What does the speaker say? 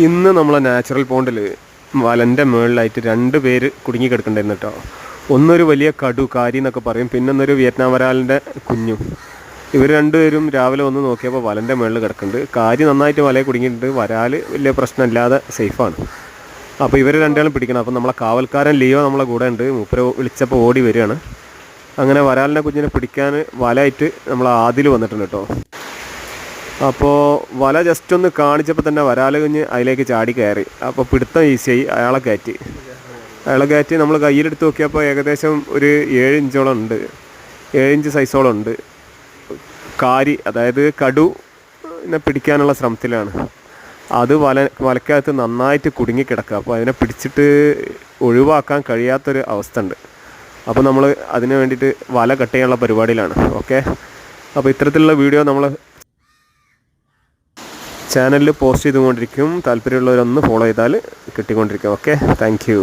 ഇന്ന് നമ്മളെ നാച്ചുറൽ പോണ്ടിൽ വലൻ്റെ മുകളിലായിട്ട് 2 പേര് കുടുങ്ങി കിടക്കണ്ടായിരുന്നു കേട്ടോ. ഒന്നൊരു വലിയ കാരി എന്നൊക്കെ പറയും, പിന്നൊന്നൊരു വിയറ്റ്നാം വരാലിൻ്റെ കുഞ്ഞും. ഇവർ 2 പേരും രാവിലെ വന്ന് നോക്കിയപ്പോൾ വലൻ്റെ മുകളിൽ കിടക്കുന്നുണ്ട്. കാരി നന്നായിട്ട് വലയെ കുടുങ്ങിയിട്ടുണ്ട്, വരാൽ വലിയ പ്രശ്നമില്ലാതെ സേഫാണ്. അപ്പോൾ ഇവർ 2 ആളും പിടിക്കണം. അപ്പോൾ നമ്മളെ കാവൽക്കാരൻ ലിയോ നമ്മളെ കൂടെ ഉണ്ട്. മൂപ്പര് വിളിച്ചപ്പോൾ ഓടി വരികയാണ്. അങ്ങനെ വരാലിൻ്റെ കുഞ്ഞിനെ പിടിക്കാൻ വലയായിട്ട് നമ്മൾ ആദിൽ വന്നിട്ടുണ്ട് കേട്ടോ. അപ്പോൾ വല ജസ്റ്റ് ഒന്ന് കാണിച്ചപ്പോൾ തന്നെ വരാൽ കുഞ്ഞ് അതിലേക്ക് ചാടി കയറി. അപ്പോൾ പിടുത്തം ഈസിയായി. അയാളെ കയറ്റി നമ്മൾ കയ്യിലെടുത്ത് നോക്കിയപ്പോൾ ഏകദേശം ഒരു 7 ഇഞ്ചോളം ഉണ്ട്, 7 ഇഞ്ച് സൈസോളം ഉണ്ട്. കാരി, അതായത് കടുവിനെ പിടിക്കാനുള്ള ശ്രമത്തിലാണ്. അത് വലക്കകത്ത് നന്നായിട്ട് കുടുങ്ങിക്കിടക്കുക. അപ്പോൾ അതിനെ പിടിച്ചിട്ട് ഒഴിവാക്കാൻ കഴിയാത്തൊരു അവസ്ഥ ഉണ്ട്. അപ്പോൾ നമ്മൾ അതിന് വേണ്ടിയിട്ട് വല കട്ട് ചെയ്യാനുള്ള പരിപാടിയിലാണ്. ഓക്കെ, അപ്പോൾ ഇത്തരത്തിലുള്ള വീഡിയോ നമ്മൾ ചാനലിൽ പോസ്റ്റ് ചെയ്തുകൊണ്ടിരിക്കും. താല്പര്യമുള്ളവരൊന്ന് ഫോളോ ചെയ്താൽ കിട്ടിക്കൊണ്ടിരിക്കും. Okay, thank you.